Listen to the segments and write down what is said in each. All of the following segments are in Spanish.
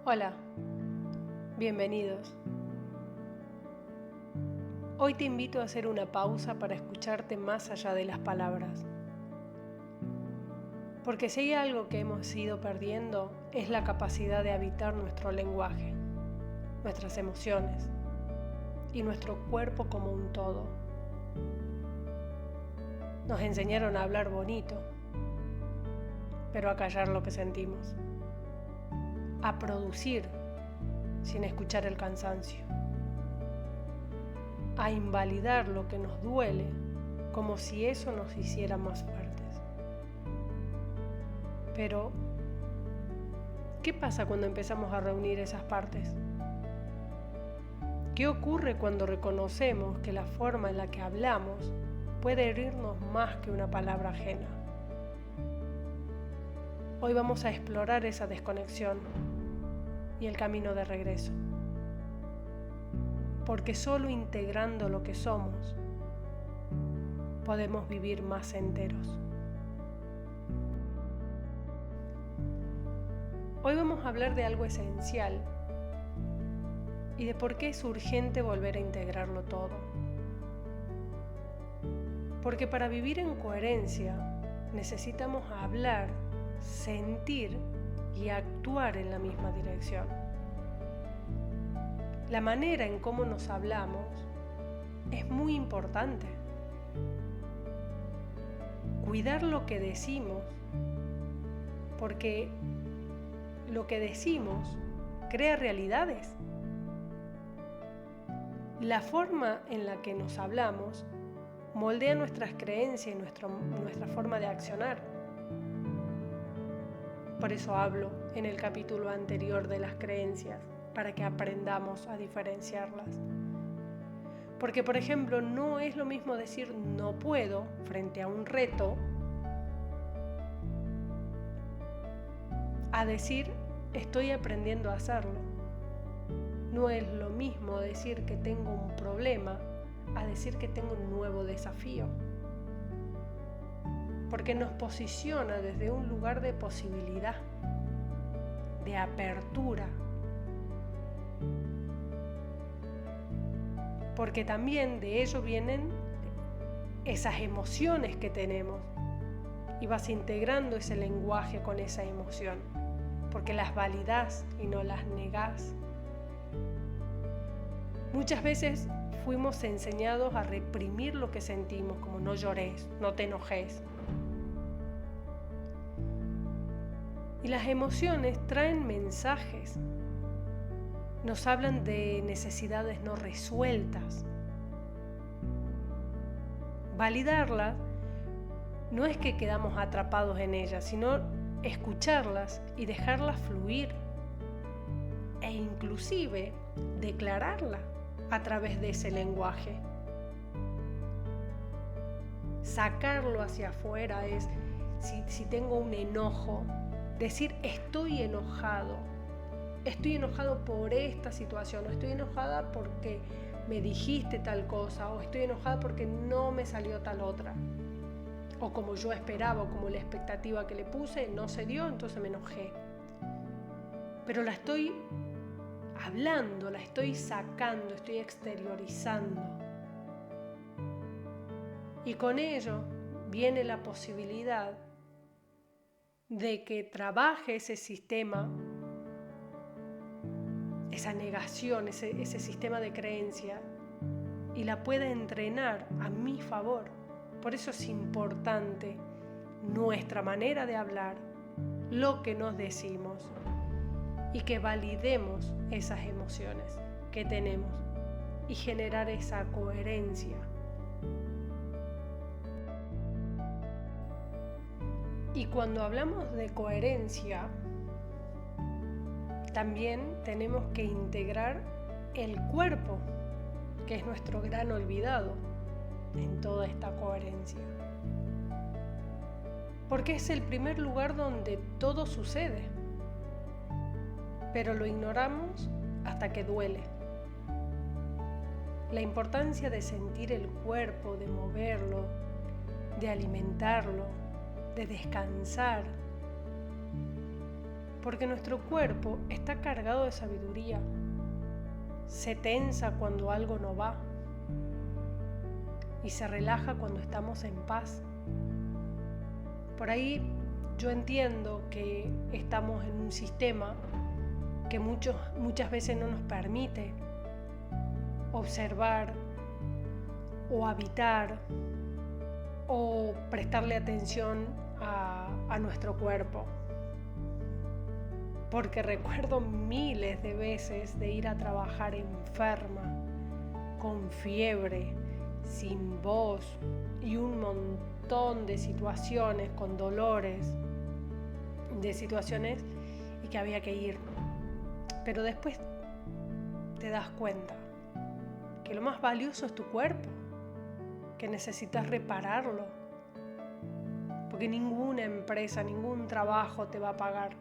Hola, bienvenidos. Hoy te invito a hacer una pausa para escucharte más allá de las palabras. Porque si hay algo que hemos ido perdiendo es la capacidad de habitar nuestro lenguaje, nuestras emociones y nuestro cuerpo como un todo. Nos enseñaron a hablar bonito, pero a callar lo que sentimos, a producir sin escuchar el cansancio, a invalidar lo que nos duele como si eso nos hiciera más fuertes. Pero, ¿qué pasa cuando empezamos a reunir esas partes? ¿Qué ocurre cuando reconocemos que la forma en la que hablamos puede herirnos más que una palabra ajena? Hoy vamos a explorar esa desconexión y el camino de regreso. Porque solo integrando lo que somos, podemos vivir más enteros. Hoy vamos a hablar de algo esencial y de por qué es urgente volver a integrarlo todo. Porque para vivir en coherencia necesitamos hablar, sentir y actuar en la misma dirección. La manera en cómo nos hablamos es muy importante. Cuidar lo que decimos, porque lo que decimos crea realidades. La forma en la que nos hablamos moldea nuestras creencias y nuestra forma de accionar. Por eso hablo en el capítulo anterior de las creencias, para que aprendamos a diferenciarlas. Porque, por ejemplo, no es lo mismo decir no puedo frente a un reto a decir estoy aprendiendo a hacerlo. No es lo mismo decir que tengo un problema a decir que tengo un nuevo desafío. Porque nos posiciona desde un lugar de posibilidad, de apertura. Porque también de ello vienen esas emociones que tenemos y vas integrando ese lenguaje con esa emoción, porque las validás y no las negás. Muchas veces fuimos enseñados a reprimir lo que sentimos, como no llores, no te enojes. Y las emociones traen mensajes. Nos hablan de necesidades no resueltas. Validarlas no es que quedamos atrapados en ellas, sino escucharlas y dejarlas fluir. E inclusive declararla a través de ese lenguaje. Sacarlo hacia afuera es, si tengo un enojo, decir estoy enojado por esta situación, o estoy enojada porque me dijiste tal cosa, o estoy enojada porque no me salió tal otra, o como yo esperaba, o como la expectativa que le puse no se dio, entonces me enojé. Pero la estoy hablando, la estoy sacando, estoy exteriorizando. Y con ello viene la posibilidad de que trabaje ese sistema, esa negación, ese sistema de creencia, y la pueda entrenar a mi favor. Por eso es importante nuestra manera de hablar, lo que nos decimos, y que validemos esas emociones que tenemos y generar esa coherencia. Y cuando hablamos de coherencia, también tenemos que integrar el cuerpo, que es nuestro gran olvidado en toda esta coherencia. Porque es el primer lugar donde todo sucede, pero lo ignoramos hasta que duele. La importancia de sentir el cuerpo, de moverlo, de alimentarlo, de descansar, Porque nuestro cuerpo está cargado de sabiduría. Se tensa cuando algo no va y se relaja cuando estamos en paz. Por ahí yo entiendo que estamos en un sistema que muchas veces no nos permite observar o habitar o prestarle atención a nuestro cuerpo. Porque recuerdo miles de veces de ir a trabajar enferma, con fiebre, sin voz y un montón de situaciones con dolores, de situaciones y que había que ir. Pero después te das cuenta que lo más valioso es tu cuerpo, que necesitas repararlo, porque ninguna empresa, ningún trabajo te va a pagar.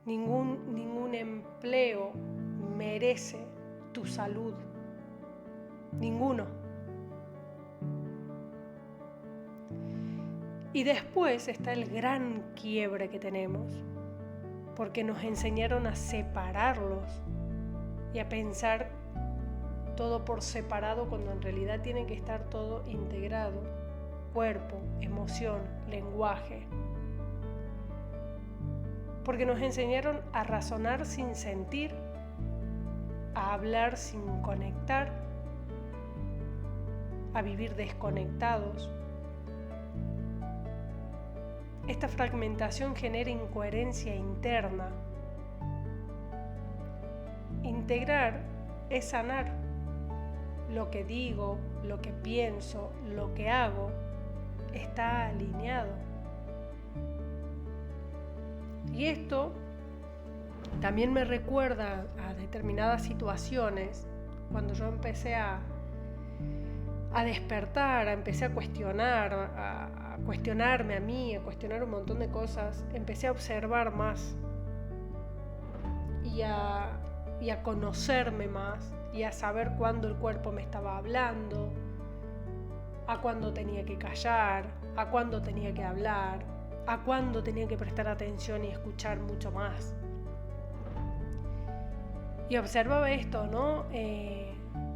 Ningún empleo merece tu salud. Ninguno. Y después está el gran quiebre que tenemos, porque nos enseñaron a separarlos y a pensar todo por separado cuando en realidad tiene que estar todo integrado. Cuerpo, emoción, lenguaje. Porque nos enseñaron a razonar sin sentir, a hablar sin conectar, a vivir desconectados. Esta fragmentación genera incoherencia interna. Integrar es sanar. Lo que digo, lo que pienso, lo que hago, está alineado. Y esto también me recuerda a determinadas situaciones cuando yo empecé a despertar, empecé a cuestionar, a cuestionarme a mí, a cuestionar un montón de cosas. Empecé a observar más y a conocerme más y a saber cuándo el cuerpo me estaba hablando, a cuándo tenía que callar, a cuándo tenía que hablar, a cuándo tenía que prestar atención y escuchar mucho más. Y observaba esto, ¿no?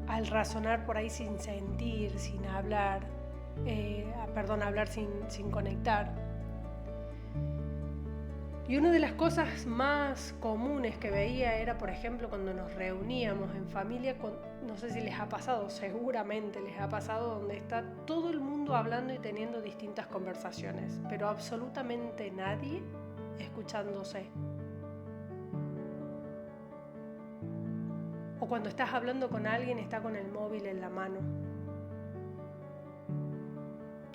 Al razonar por ahí sin sentir, sin hablar, hablar sin conectar. Y una de las cosas más comunes que veía era, por ejemplo, cuando nos reuníamos en familia, no sé si les ha pasado, seguramente les ha pasado, donde está todo el mundo hablando y teniendo distintas conversaciones, pero absolutamente nadie escuchándose. O cuando estás hablando con alguien, está con el móvil en la mano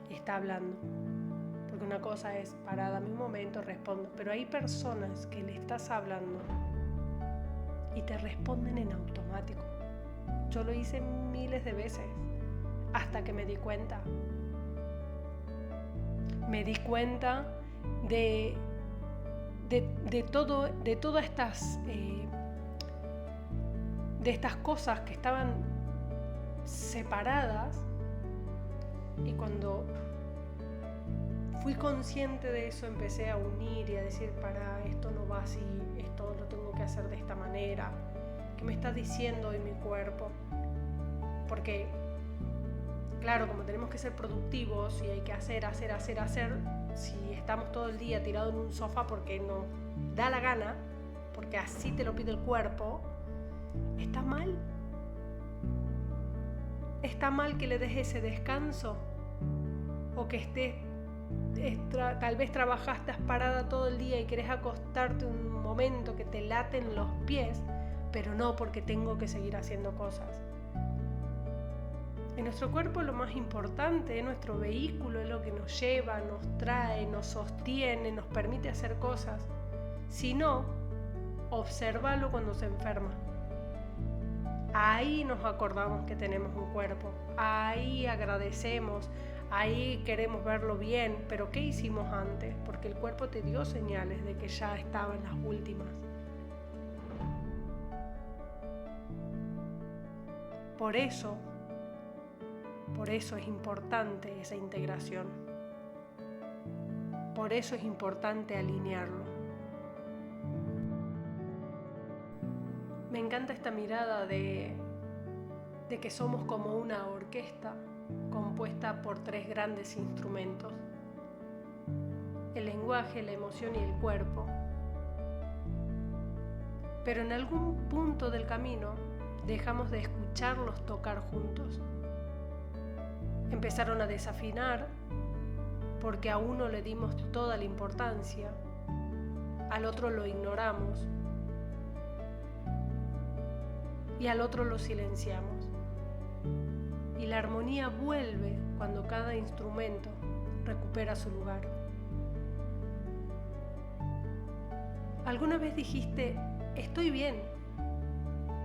y está hablando. Porque una cosa es parar, dame un momento, respondo. Pero hay personas que le estás hablando y te responden en automático. Yo lo hice miles de veces hasta que me di cuenta. Me di cuenta de todas estas cosas que estaban separadas, y cuando fui consciente de eso empecé a unir y a decir, para, esto no va así, esto lo tengo que hacer de esta manera. ¿Qué me está diciendo hoy mi cuerpo? Porque, claro, como tenemos que ser productivos y hay que hacer, si estamos todo el día tirados en un sofá porque nos da la gana, porque así te lo pide el cuerpo, ¿está mal? ¿Está mal que le des ese descanso? O que tal vez trabajaste parada todo el día y querés acostarte un momento que te laten los pies, pero no, porque tengo que seguir haciendo cosas. En nuestro cuerpo lo más importante es nuestro vehículo, es lo que nos lleva, nos trae, nos sostiene, nos permite hacer cosas. Si no, obsérvalo cuando se enferma. Ahí nos acordamos que tenemos un cuerpo, ahí agradecemos, ahí queremos verlo bien, pero ¿qué hicimos antes? Porque el cuerpo te dio señales de que ya estaban las últimas. Por eso es importante esa integración. Por eso es importante alinearlo. Me encanta esta mirada de que somos como una orquesta compuesta por 3 grandes instrumentos: el lenguaje, la emoción y el cuerpo. Pero en algún punto del camino dejamos de escucharlos tocar juntos. Empezaron a desafinar porque a uno le dimos toda la importancia, al otro lo ignoramos y al otro lo silenciamos. Y la armonía vuelve cuando cada instrumento recupera su lugar. ¿Alguna vez dijiste "estoy bien",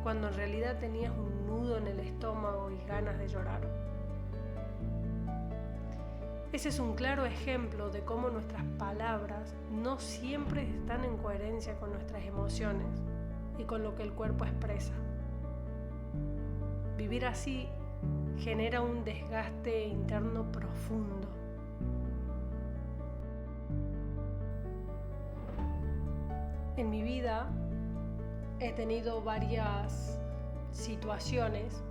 cuando en realidad tenías un nudo en el estómago y ganas de llorar? Ese es un claro ejemplo de cómo nuestras palabras no siempre están en coherencia con nuestras emociones y con lo que el cuerpo expresa. Vivir así genera un desgaste interno profundo. En mi vida he tenido varias situaciones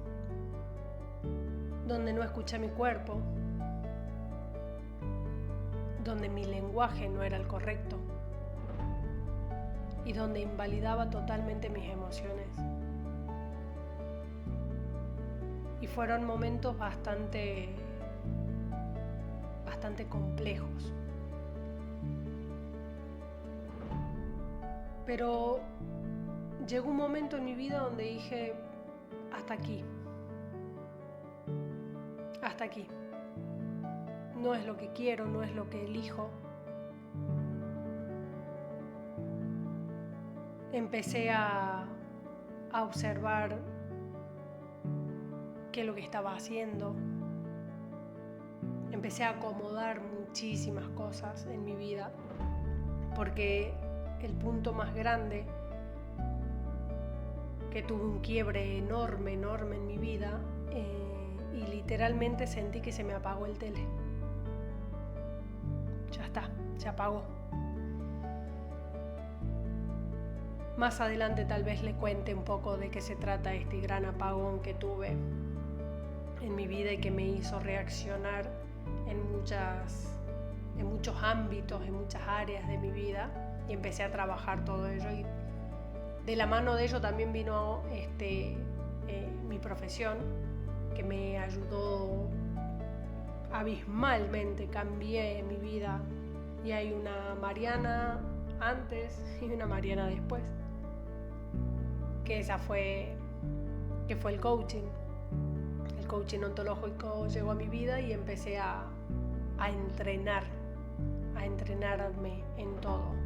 donde no escuché mi cuerpo, donde mi lenguaje no era el correcto y donde invalidaba totalmente mis emociones. Y fueron momentos bastante complejos. Pero llegó un momento en mi vida donde dije, hasta aquí. Hasta aquí. No es lo que quiero, no es lo que elijo. Empecé a observar qué es lo que estaba haciendo. Empecé a acomodar muchísimas cosas en mi vida, porque el punto más grande que tuve un quiebre enorme en mi vida, y literalmente sentí que se me apagó el tele. Ya está, se apagó. Más adelante tal vez le cuente un poco de qué se trata este gran apagón que tuve en mi vida y que me hizo reaccionar en muchos ámbitos, en muchas áreas de mi vida, y empecé a trabajar todo ello, y de la mano de ello también vino mi profesión, que me ayudó abismalmente. Cambié mi vida y hay una Mariana antes y una Mariana después, que fue el coaching. El coaching ontológico llegó a mi vida y empecé a entrenarme en todo.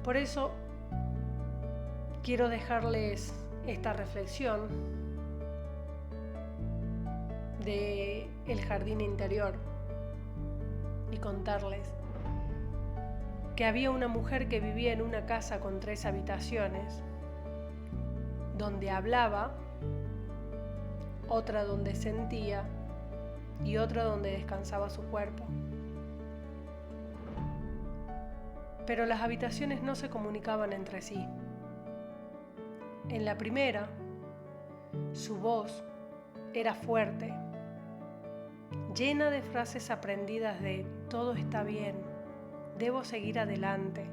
Por eso quiero dejarles esta reflexión de el jardín interior y contarles que había una mujer que vivía en una casa con 3 habitaciones, donde hablaba, otra donde sentía y otra donde descansaba su cuerpo. Pero las habitaciones no se comunicaban entre sí. En la primera, su voz era fuerte, llena de frases aprendidas de "todo está bien, debo seguir adelante,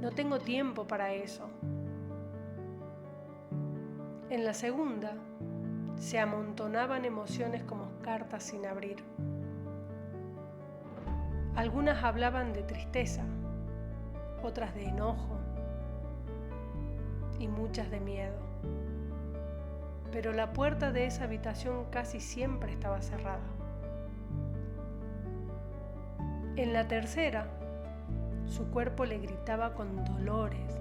no tengo tiempo para eso". En la segunda, se amontonaban emociones como cartas sin abrir. Algunas hablaban de tristeza, otras de enojo y muchas de miedo. Pero la puerta de esa habitación casi siempre estaba cerrada. En la tercera, su cuerpo le gritaba con dolores,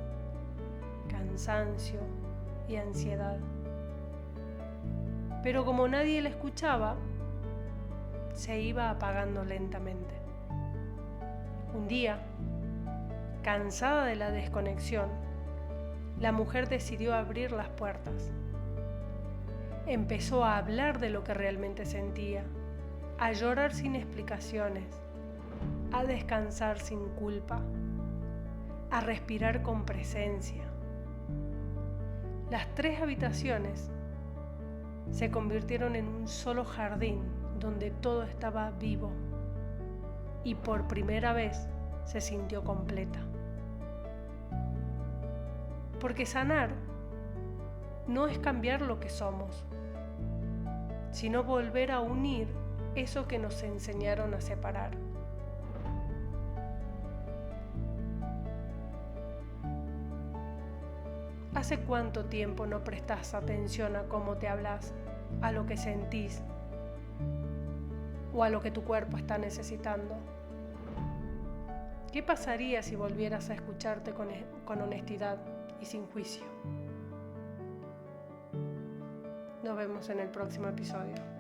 cansancio y ansiedad. Pero como nadie la escuchaba, se iba apagando lentamente. Un día, cansada de la desconexión, la mujer decidió abrir las puertas. Empezó a hablar de lo que realmente sentía a llorar sin explicaciones, a descansar sin culpa, a respirar con presencia. Las 3 habitaciones se convirtieron en un solo jardín donde todo estaba vivo y por primera vez se sintió completa. Porque sanar no es cambiar lo que somos, sino volver a unir eso que nos enseñaron a separar. ¿Hace cuánto tiempo no prestas atención a cómo te hablas, a lo que sentís o a lo que tu cuerpo está necesitando? ¿Qué pasaría si volvieras a escucharte con honestidad y sin juicio? Nos vemos en el próximo episodio.